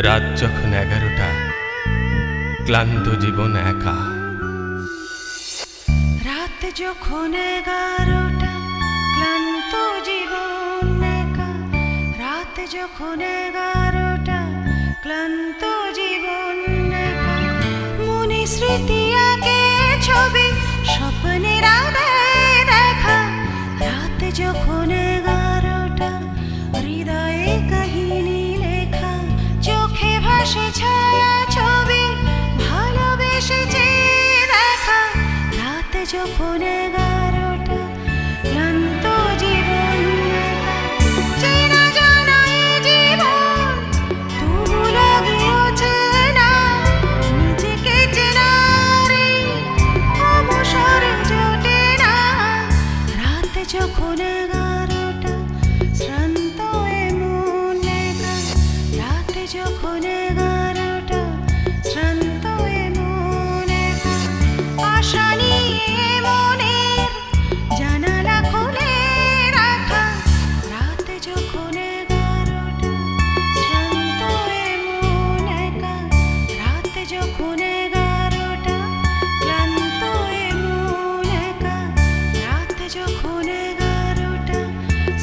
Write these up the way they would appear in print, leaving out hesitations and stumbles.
রাত যখন 11টা, ক্লান্ত জীবন একা। রাত যখন 11টা, ক্লান্ত জীবন একা। রাত যখন 11টা, ক্লান্ত জীবন একা। মনে স্মৃতি আঁকে ছবি, স্বপ্নের আধারে দেখা। রাত যখন 11টা, হৃদয়ে কাহিনী লেখা। চোখে ভাসে ছায়া ছবি, ভালোবেসেছে দেখা। রাত যখন 11টা, ক্লান্ত জীবন একা। চেনা জানা এ জীবন, তবু লাগে অচেনা। নিজেকে চেনার এই অবসর জোটে না। রাত যখন 11টা, শ্রান্ত এ মন একা। রাত যখন 11টা, শ্রান্ত এ মন একা। আশা নিয়ে মনের জানালা খুলে রাখা। রাত যখন 11টা, শ্রান্ত এ মন একা। রাত যখন 11টা, ক্লান্ত এ মন একা। রাত যখন 11টা,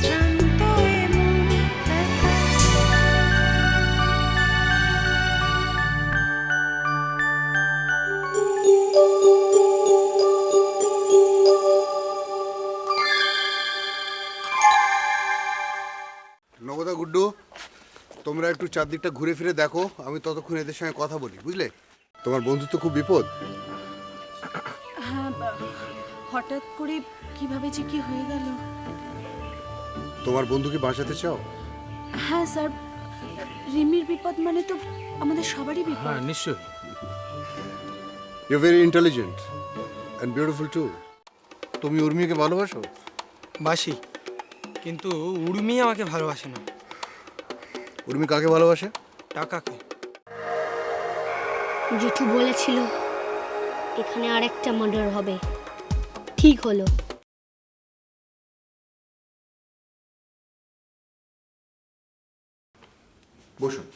শ্রান্ত এ মন একা। নবদা, গুড্ডু, তোমরা একটু চারদিকটা ঘুরে ফিরে দেখো, আমি ততক্ষণ এদের সঙ্গে কথা বলি, বুঝলে? তোমার বন্ধুত্ব খুব বিপদ। হ্যাঁ, হঠাৎ করে কিভাবে যে কি হয়ে গেল। তোমার বন্ধুকে বাঁচাতে চাও? হ্যাঁ স্যার, রিমির বিপদ মানে তো আমাদের সবারই বিপদ। হ্যাঁ নিশ্চয়ই। You very intelligent and beautiful too. তুমি উর্মিকে ভালোবাসো? বাসি, কিন্তু উর্মি আমাকে ভালোবাসে না। উর্মি কাকে ভালোবাসে? টাকাকে। জেঠু বলেছিল এখানে আরেকটা মার্ডার হবে, ঠিক হলো। বসুন।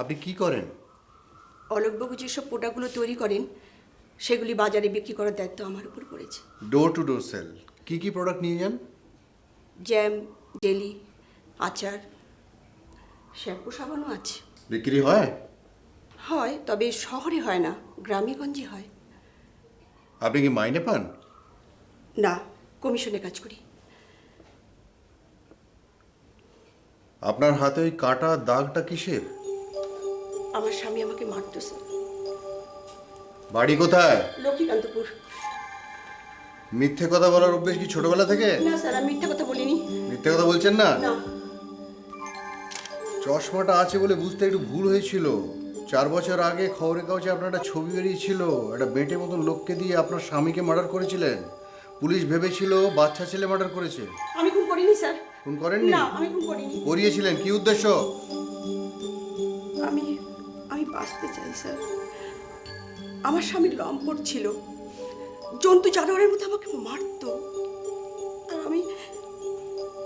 আপনি কি করেন? অলোকবাবু যেসব প্রোডাক্টগুলো তৈরি করেন সেগুলি বাজারে বিক্রি করার দায়িত্ব আমার উপর পড়েছে। Door to door sale. কি কি প্রোডাক্ট নিয়ে যান? জ্যাম, জেলি, আচার, শ্যাম্পু, সাবানও আছে। বিক্রি হয়? হয়, তবে শহরে হয় না, গ্রামে গঞ্জে হয়। আপনি কি মাইনে পান? না, কমিশনে কাজ করি। আপনার হাতে ওই কাটা দাগটা কিসের? আমার স্বামী আমাকে মারতো স্যার। বাড়ি কোথায়? লক্ষ্মীকান্তপুর। মিথ্যে কথা বলার অভ্যেস কি ছোটবেলা থেকে? না স্যার, আমি মিথ্যে কথা বলিনি। মিথ্যে কথা বলছেন না? না, চশমাটা আছে বলে বুঝতে একটু ভুল হয়েছিল। 4 বছর আগে খবরের কাগজে আপনার একটা ছবি বেরিয়েছিল, একটা বেটে মতন লোককে দিয়ে আপনার স্বামীকে মার্ডার করেছিলেন। পুলিশ ভেবেছিল বাচ্চা ছেলে মার্ডার করেছে। আমি খুন করিনি স্যার। খুন করেননি? না, আমি খুন করিনি। করিয়েছিলেন, কি উদ্দেশ্য? আমি আমি বাঁচতে চাই স্যার। আমার স্বামীর লম্পট ছিল, জন্তু জানোয়ারের মতো আমাকে মারতো। আর আমি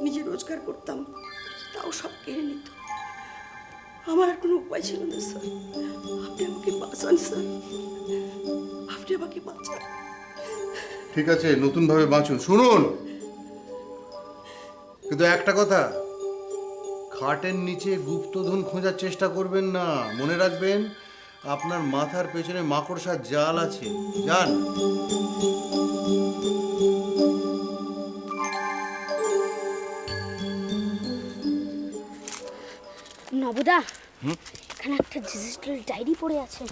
নিজে রোজগার করতাম, তাও সব কেড়ে নিত। আমার আর কোনো উপায় ছিল না স্যার। আপনি আমাকে বাঁচান স্যার, আপনি আমাকে বাঁচান। ঠিক আছে, নতুনভাবে বাঁচুন। শুনুন, কিন্তু একটা কথা, খাটের নিচে গুপ্তধন খোঁজার চেষ্টা করবেন না। মনে রাখবেন, আপনার মাথার পেছনে মাকড়সার জাল আছে। জান। নবদা, এখানে একটা ডিজিটাল ডায়েরি পড়ে আছে।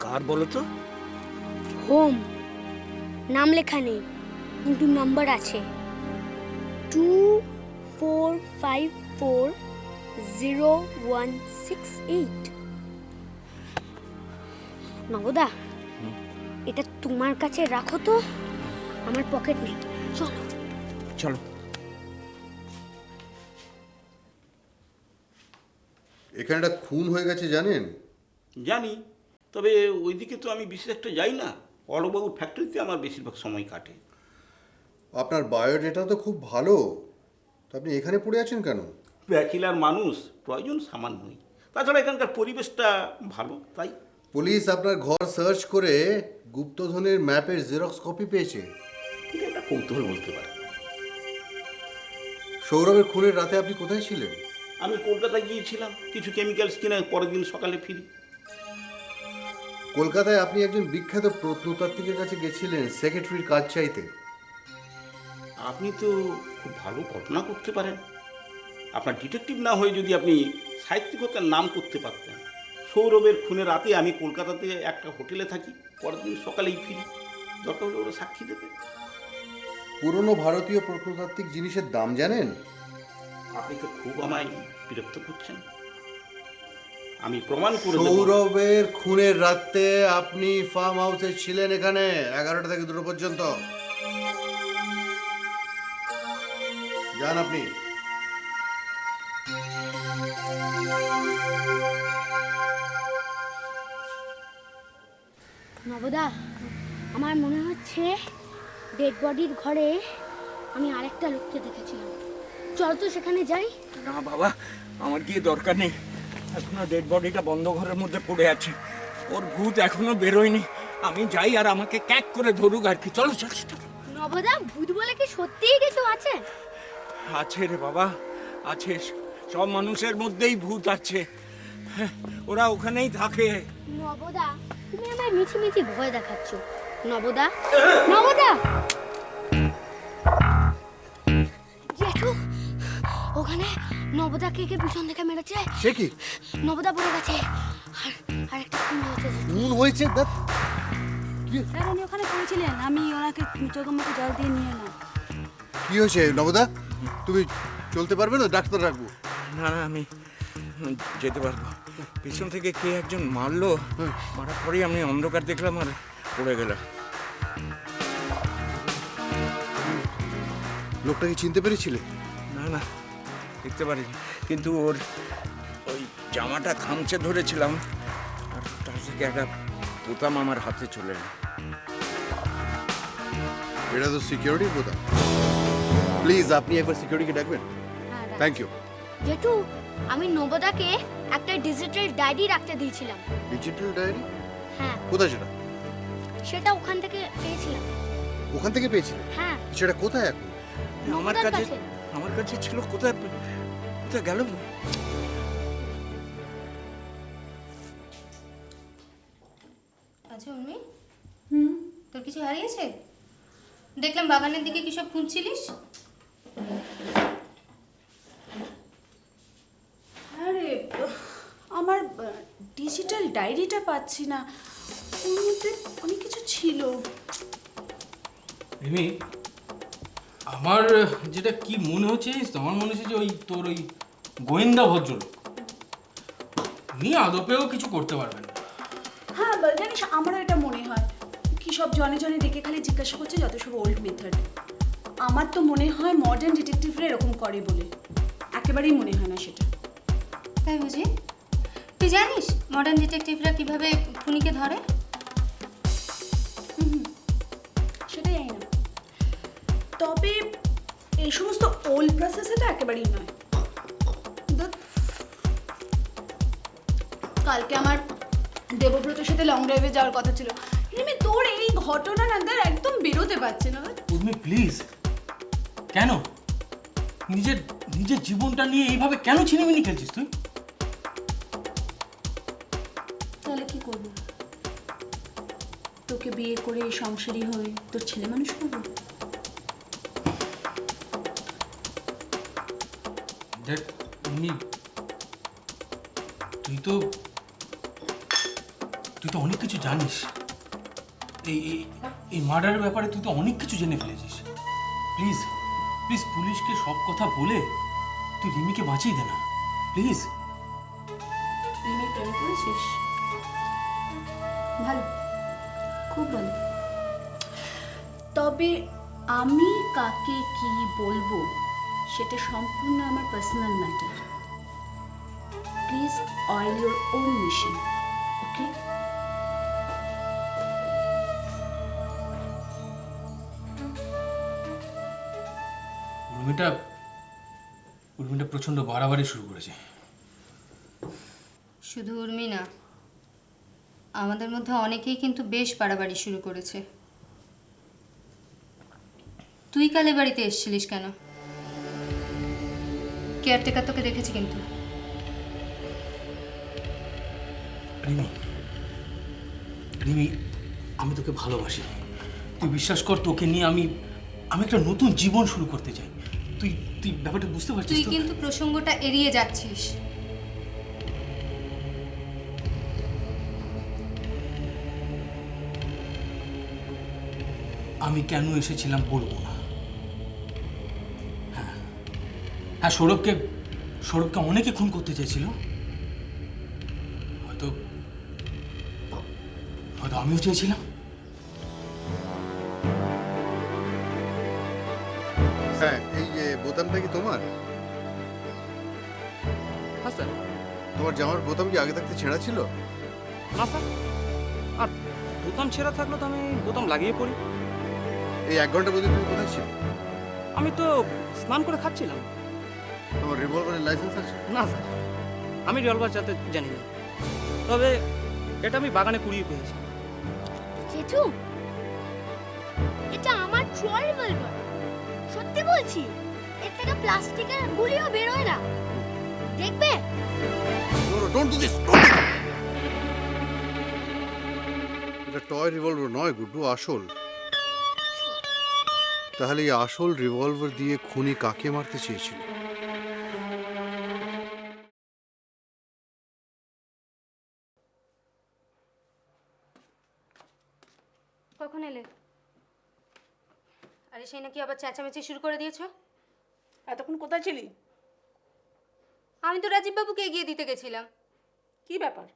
কার বলো তো? হোম, নাম লেখা নেই কিন্তু নাম্বার আছে 24540168। নবদা, এটা তোমার কাছে রাখো তো, আমার পকেট নেই। চলো চলো। এখানে একটা খুন হয়ে গেছে, জানেন? জানি, তবে ওইদিকে তো আমি বিশেষ একটা যাই না। অলোকবাবুর ফ্যাক্টরিতে আমার বেশিরভাগ সময় কাটে। আপনার বায়োডেটা তো খুব ভালো, তো আপনি এখানে পড়ে আছেন কেন? ব্যাচিলার মানুষ, প্রয়োজন সামান্যই। তাছাড়া এখানকার পরিবেশটা ভালো, তাই। পুলিশ আপনার ঘর সার্চ করে গুপ্তধনের ম্যাপের জেরক্স কপি পেয়েছে। এটা একটা কৌতূহল বলতে পারে। সৌরভের খুনের রাতে আপনি কোথায় ছিলেন? আমি কলকাতায় গিয়েছিলাম কিছু কেমিক্যালস কিনে, পরের দিন সকালে ফিরি। কলকাতায় আপনি একজন বিখ্যাত প্রত্নতাত্ত্বিকের কাছে গেছিলেন সেক্রেটারির কাজ চাইতে। আপনি তো খুব ভালো ঘটনা করতে পারেন। আপনার ডিটেকটিভ না হয়ে যদি আপনি সাহিত্যিকতার নাম করতে পারতেন। সৌরভের খুনের রাতে আমি কলকাতাতে একটা হোটেলে থাকি, পরের দিন সকালেই ফিরি। দরকার হলে ওরা সাক্ষী দেবে। পুরনো ভারতীয় প্রত্নতাত্ত্বিক জিনিসের দাম জানেন? আপনি তো খুব আমায় বিরক্ত করছেন। আমি প্রমাণ করে দেব। সৌরভের খুনের রাতে আপনি ফার্ম হাউসে ছিলেন এখানে 11টা থেকে 2টো পর্যন্ত। যান আপনি। নবদা, আমার মনে হচ্ছে ডেড বডির ঘরে আমি আরেকটা লোককে দেখেছিলাম। চল তো সেখানে যাই। না বাবা, আমার গিয়ে দরকার নেই। এখনো ডেড বডিটা বন্ধ ঘরের মধ্যে পড়ে আছে, ওর ভূত এখনো বেরোয়নি। আমি যাই আর আমাকে ক্যাক করে ধরুক আর কি। চলো চলো চলো। নবদা, ভূত বলে কি সত্যিই কিছু আছে? আছে রে বাবা, আছে। সব মানুষের মধ্যেই ভূত আছে, হ্যাঁ, ওরা ওখানেই থাকে। নবদা, তুমি আমায় মিছিমিছি ভয় দেখাচ্ছ। নবদা, নবদা! জেঠু, ওখানে নবদা কে পিছন থেকে মেরেছে। সে কি? নবদা পড়ে গেছে। আর একটা খুন হয়েছে। খুন হয়েছে? স্যার উনি ওখানে পড়েছিলেন, আমি ওনাকে চোখে মুখে জল দিয়ে নিয়ে এলাম। কি হয়েছে নবদা? তুমি চলতে পারবে না? ডাক্তার রাখবো। না না, আমি যেতে পারবো। পিছন থেকে কে একজন মারলো, মারার পরেই আমি অন্ধকার দেখলাম আর পড়ে গেলাম। লোকটাকে চিনতে পেরেছিলে? না না, দেখতে পারিনি, কিন্তু ওর ওই জামাটা খামচে ধরেছিলাম আর তার থেকে একটা বোতাম আমার হাতে চলে এলো। এটা তো সিকিউরিটির বোতাম। প্লিজ আপনি একবার সিকিউরিটিকে ডাকবেন। Thank you. জেঠু, আমি নবদাকে একটা ডিজিটাল ডায়েরি রাখতে দিয়েছিলাম। Digital diary? হ্যাঁ। কোথায় সেটা? সেটা ওখান থেকে পেয়েছিলাম। ওখান থেকে পেয়েছিলেন? হ্যাঁ। সেটা কোথায় এখন? আমার নবদার কাছে কাছে। আমার কাছে ছিল। কোথায় কোথায় গেল? আচ্ছা উর্মি, তোর কিছু হারিয়েছে? দেখলাম বাগানের দিকে কি সব খুঁজছিলিস। আরে আমার ডিজিটাল ডায়েরিটা পাচ্ছি না, ওর মধ্যে অনেক কিছু ছিল। রিমি, আমার যেটা কি মনে হচ্ছে জানিস তো, আমার মনে হচ্ছে যে ওই তোর ওই গোয়েন্দা ভদ্রলোক উনি আদপেও কিছু করতে পারবেন না। হ্যাঁ বল, জানিস আমারও এটা মনে হয়। কি সব জনে জনে ডেকে খালি জিজ্ঞাসা করছে, যত সব ওল্ড মেথড। আমার তো মনে হয় মডার্ন ডিটেকটিভরা এরকম করে বলে। একেবারেই মনে হয় না সেটা। তাই বুঝি? তুই জানিস মডার্ন ডিটেকটিভরা কিভাবে খুনিকে ধরে? সেটাই জানি না, তবে এই সমস্ত ওল্ড প্রসেসে তো একেবারেই নয়। কালকে আমার দেবব্রতের সাথে লং ড্রাইভে যাওয়ার কথা ছিল। রিমি, তোর এই ঘটনা না একদম বেরোতে পারছে না। উর্মি প্লিজ, কেন নিজের নিজের জীবনটা নিয়ে এইভাবে কেন ছিনিমিনি খেলছিস তুই? তাহলে কি করব? তোকে বিয়ে করে সংসারী হয়ে তোর ছেলে মানুষ করবো? দেখ উর্মি, তুই তো অনেক কিছু জানিস। এই মার্ডারের ব্যাপারে তুই তো অনেক কিছু জেনে ফেলেছিস। প্লিজ প্লিজ পুলিশকে সব কথা বলে তুই রিমিকে বাঁচিয়ে দে না, প্লিজ। রিমি প্রেম করেছিস? ভালো, খুব ভালো। তবে আমি কাকে কি বলবো সেটা সম্পূর্ণ আমার personal matter. Please oil your own mission, okay? উর্মিটা উর্মিটা প্রচণ্ড বাড়াবাড়ি শুরু করেছে। শুধু উর্মি না, আমাদের মধ্যে অনেকেই কিন্তু বেশ বাড়াবাড়ি শুরু করেছে। তুই কাল এ বাড়িতে এসেছিলিস কেন? কেয়ারটেকার তোকে দেখেছি কিন্তু। রিমি, রিমি, আমি তোকে ভালোবাসি। তুই বিশ্বাস কর, তোকে নিয়ে আমি একটা নতুন জীবন শুরু করতে চাই। তুই তুই ব্যাপারটা বুঝতে পারছিস তুই তো? কিন্তু প্রসঙ্গটা এড়িয়ে যাচ্ছিস। আমি কেন এসেছিলাম বলবো না। হ্যাঁ হ্যাঁ, সৌরভকে অনেকে খুন করতে চেয়েছিল। হয়তো আমিও চেয়েছিলাম। হ্যাঁ, এই যে বোতামটা কি তোমার? হ্যাঁ স্যার। তোমার জামার বোতাম কি আগে থাকতে ছেঁড়া ছিল? না স্যার, আর বোতাম ছেঁড়া থাকলে তো আমি বোতাম লাগিয়ে পড়ি। এই 1 ঘন্টা মধ্যে তুমি কোথায় ছিল? আমি তো স্নান করে খাচ্ছিলাম। তোমার রিভলভারের লাইসেন্স আছে? না স্যার, আমি রিভলভার চালাতে জানি না, তবে এটা আমি বাগানে কুড়িয়ে পেয়েছি। চেচু, এটা আমার ট্রয় রিভলভার। সত্যি বলছি, এর থেকে প্লাস্টিকের গুলিও বেরোয় না, দেখবে? Don't do this. এটা টয় রিভলভার নয় গুড্ডু, আসল। তাহলে এই আসল রিভলভার দিয়ে খুনি কাকে মারতে চেয়েছিল? কখন এলে? আরে সেই নাকি আবার চেঁচামেচি শুরু করে দিয়েছো। এতক্ষণ কোথায় ছিলি? আমি তো রাজীব বাবুকে এগিয়ে দিতে গেছিলাম। কি ব্যাপার,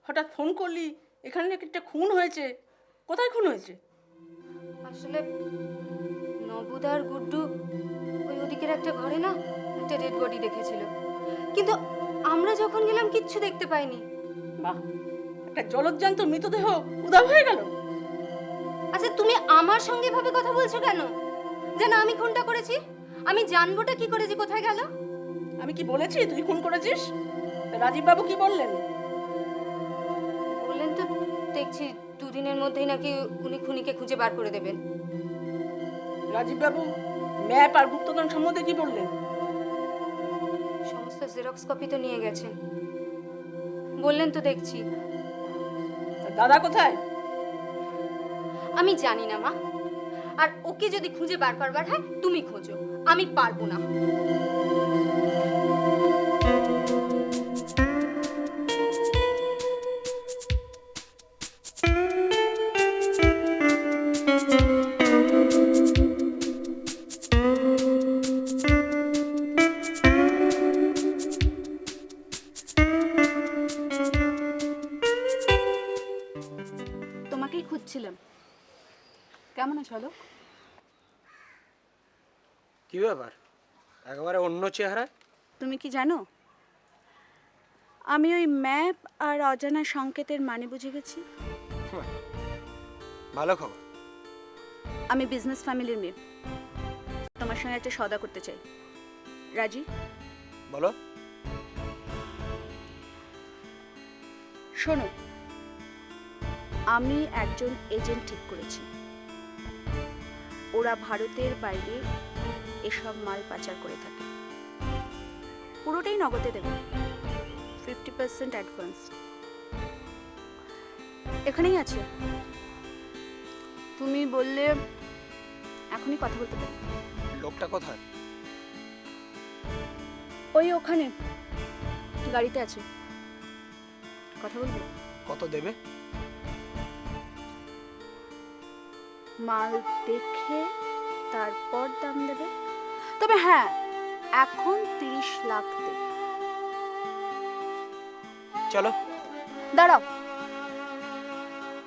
হঠাৎ ফোন করলি? এখানে নাকি একটা খুন হয়েছে। কোথায় খুন হয়েছে? আসলে নবুদা আর গুড্ডু ওই ওদিকের একটা ঘরে না একটা ডেড বডি দেখেছিল, কিন্তু আমরা যখন গেলাম কিচ্ছু দেখতে পাইনি। বাহ, একটা জলজ্যান্ত মৃতদেহ উধাও হয়ে গেল। আচ্ছা, তুমি আমার সঙ্গে ভাবে কথা বলছো কেন? যেন আমি খুনটা করেছি। আমি জানবোটা কি করে যে কোথায় গেল? আমি কি বলেছি তুই খুন করেছিস? রাজীব বাবু কি বললেন? বললেন তো দেখছি 2 দিনের মধ্যেই নাকি উনি খুনিকে খুঁজে বার করে দেবেন। রাজীব বাবু ম্যাপ আর গুপ্তধন সম্বন্ধে কি বললেন? সমস্ত জেরক্স কপি তো নিয়ে গেছেন বললেন তো দেখছি। দাদা কোথায়? আমি জানি না মা, আর ওকে যদি খুঁজে বার করবার হয় তুমি খোঁজো, আমি পারবো না। তোমাকেই খুঁজছিলাম। কেমন আছো? আলো, কি ব্যাপার, একেবারে অন্য চেহারা? তুমি কি জানো, আমি ওই ম্যাপ আর অজানা সংকেতের মানে বুঝে গেছি। ভালো খবর। আমি বিজনেস ফ্যামিলির মেয়ে, তোমার সঙ্গে একটা সওদা করতে চাই। রাজি? বলো। শোনো, আমি একজন এজেন্ট ঠিক করেছি। ওরা ভারতের বাইরে এসব মাল পাচার করে থাকে। পুরোটাই নগদে দেবে, 50% অ্যাডভান্স। এখানেই আছে, তুমি বললে এখনই কথা বলতে পারি। লোকটা কোথায়? ওই ওখানে গাড়িতে আছে, কথা বলবে? কত দেবে? মাল দেখে তারপর দাম দেবে, তবে হ্যাঁ এখন 30 লাখ দেবে। চলো। দাঁড়াও,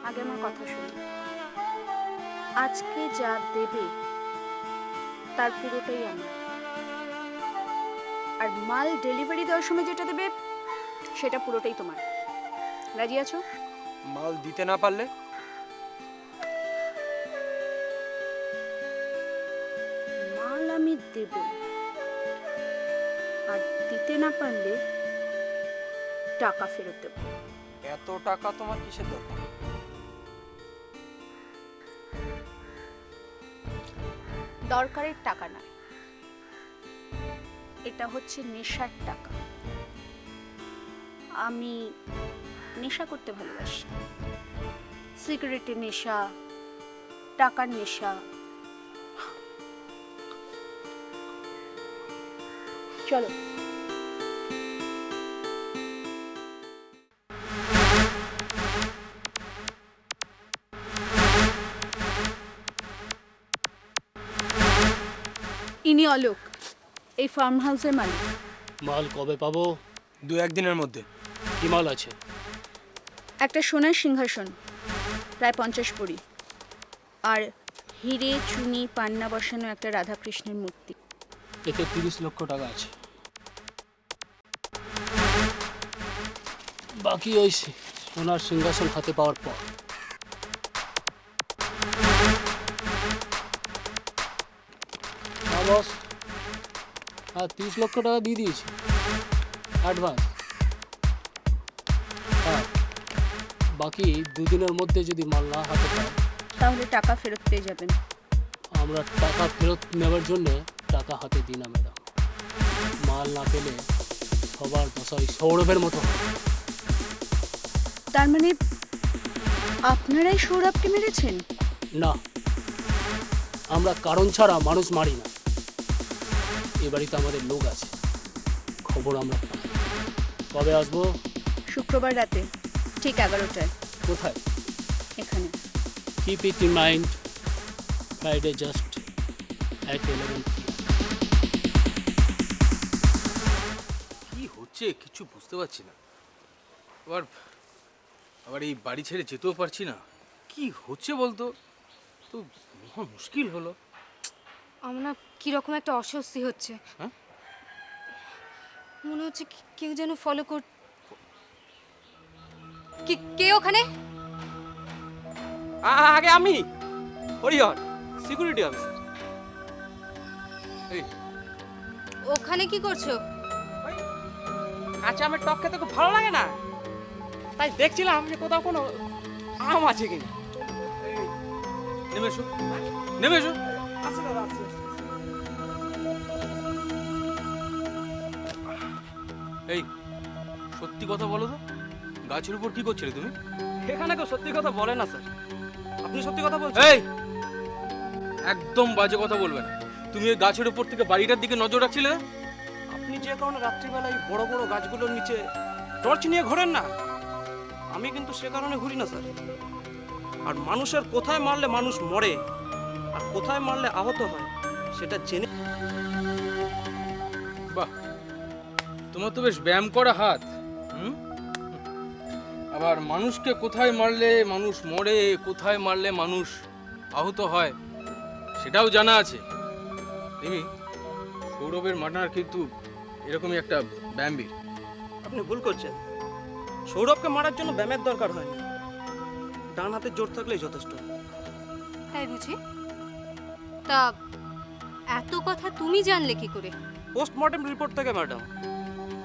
আগে আমার কথা শুনো। আজকে যা দেবে তার পুরোটাই আমার, আর মাল ডেলিভারি দেওয়ার সময় যেটা দেবে সেটা পুরোটাই তোমার। রাজি আছো? মাল দিতে না পারলে? মাল আমি দেব, আর দিতে না পারলে টাকা ফেরত দেবো। এত টাকা তোমার কিসের দরকার? দরকারের টাকা নয়, এটা হচ্ছে নেশার টাকা। আমি নেশা করতে ভালোবাসি, সিগারেটের নেশা, টাকার নেশা। চলো। ইনি অলোক, এই ফার্ম হাউসের মালিক। মাল কবে পাবো? 2-1 দিনের মধ্যে। কি মাল আছে? একটা সোনার সিংহাসন, প্রায় 50 ভরি, আর হিরে চুনি পান্না বসানো একটা রাধাকৃষ্ণের মূর্তি। এতে 30 লক্ষ টাকা আছে। বাকি ওই সোনার সিংহাসন হাতে পাওয়ার পর। হ্যাঁ বস, হ্যাঁ 30 লক্ষ টাকা দিয়ে দিয়েছি অ্যাডভান্স। হ্যাঁ, বাকি 2 দিনের মধ্যে যদি মাল না হাতে পায় তাহলে টাকা ফেরত পেয়ে যাবেন। আমরা টাকা ফেরত নেওয়ার জন্য টাকা হাতে দিই না ম্যাডাম। মাল না পেলে সবার দশা ওই সৌরভের মতো হয়। তার মানে আপনারাই সৌরভকে মেরেছেন? না, আমরা কারণ ছাড়া মানুষ মারি না। এ বাড়িতে আমাদের লোক আছে, খবর আমরা পাই। কবে আসবো? শুক্রবার রাতে ঠিক 11টায়। কোথায়? এখানে। Keep it in mind, Friday just at 11 PM. কি হচ্ছে কিছু বুঝতে পারছি না। আবার আবার এই বাড়ি ছেড়ে যেতেও পারছি না। কি হচ্ছে বলতো? তো মহা মুশকিল হলো। আমার না কিরকম একটা অস্বস্তি হচ্ছে। হ্যাঁ? মনে হচ্ছে কেউ যেন ফলো কর। কে ওখানে? আগে আমি হরিহর, সিকিউরিটি অফিসার। এই ওখানে কি করছো? কাঁচা আমের টক খেতে খুব ভালো লাগে না, তাই দেখছিলাম যে কোথাও কোনো আম আছে কিনা। নেমে এসো, নেমে এসো। আচ্ছা দাদা, আচ্ছা। এই সত্যি কথা বলো তো, গাছের উপর কি করছিলে তুমি? এখানে কেউ সত্যি কথা বলে না স্যার। আপনি সত্যি কথা বলছেন? এই একদম বাজে কথা বলবে না। তুমি এই গাছের উপর থেকে বাড়িটার দিকে নজর রাখছিলে না? আপনি যে কারণে রাত্রিবেলায় বড় বড় গাছগুলোর নিচে টর্চ নিয়ে ঘোরেন না, আমি কিন্তু সে কারণে ঘুরি না স্যার। আর মানুষের কোথায় মারলে মানুষ মরে আর কোথায় মারলে আহত হয় সেটা জেনে। বাহ, তোমার তো বেশ ব্যায়াম করা হাত। হুম? আবার মানুষকে কোথায় মারলে মানুষ মরে, কোথায় মারলে মানুষ আহত হয় সেটাও জানা আছে। রিমি, সৌরভের মার্ডার কিন্তু এরকমই একটা ব্যায়ামবীর। আপনি ভুল করছেন। সৌরভকে মারার জন্য ব্যায়ামের দরকার হয় না, ডান হাতের জোর থাকলেই যথেষ্ট। তাই বুঝি? তা এত কথা তুমি জানলে কি করে? পোস্টমর্টেম রিপোর্ট থেকে ম্যাডাম,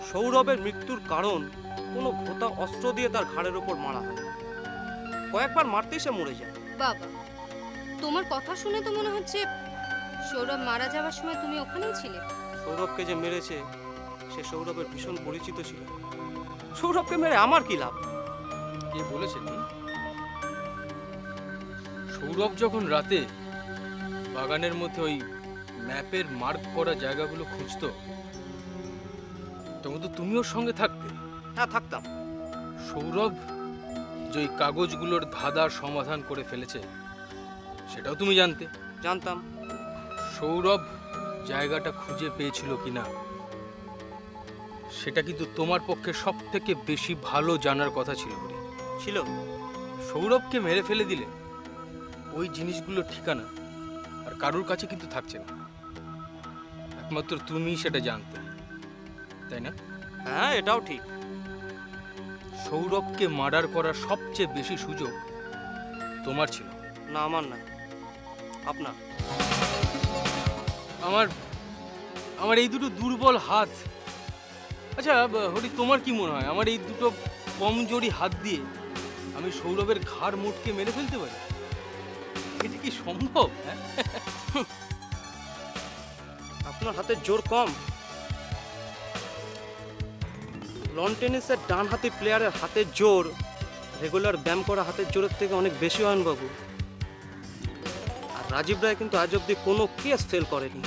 সৌরভের মৃত্যুর কারণ কোনো ভোঁতা অস্ত্র দিয়ে তার ঘাড়ের ওপর মারা হয়। কয়েকবার মারতেই সে মরে যায়। বাবা, তোমার কথা শুনে তো মনে হচ্ছে সৌরভ মারা যাওয়ার সময় তুমি ওখানেই ছিলে। সৌরভকে যে মেরেছে সে সৌরভের ভীষণ পরিচিত ছিল। সৌরভকে মেরে আমার কি লাভ? কে বলেছেন? সৌরভ যখন রাতে বাগানের মধ্যে ওই ম্যাপের মার্ক করা জায়গাগুলো খুঁজতো, তখন তো তুমিও সঙ্গে থাকতে। হ্যাঁ, থাকতাম। সৌরভ যে ওই কাগজগুলোর ধাঁধার সমাধান করে ফেলেছে সেটাও তুমি জানতে। জানতাম। সৌরভ জায়গাটা খুঁজে পেয়েছিল কিনা সেটা কিন্তু তোমার পক্ষে সব থেকে বেশি ভালো জানার কথা ছিল। ছিল। সৌরভকে মেরে ফেলে দিলে ওই জিনিসগুলোর ঠিকানা আর কারোর কাছে কিন্তু থাকছে না, একমাত্র তুমি সেটা জানতে, তাই না? হ্যাঁ, এটাও ঠিক। সৌরভকে মার্ডার করার সবচেয়ে বেশি সুযোগ তোমার ছিল। না, আমার না, আপনার। আমার এই দুটো দুর্বল হাত আচ্ছা হরি, তোমার কি মনে হয় আমার এই দুটো কমজোরি হাত দিয়ে আমি সৌরভের ঘাড় মুটকে মেরে ফেলতে পারি? এটা কি সম্ভব? হ্যাঁ, আপনার হাতের জোর কম। লন টেনিসের ডান হাতি প্লেয়ারের হাতের জোর রেগুলার ব্যায়াম করা হাতের জোরের থেকে অনেক বেশি হয় বাবু। আর রাজীব রায় কিন্তু আজ অব্দি কোনো কেস ফেল করেনি।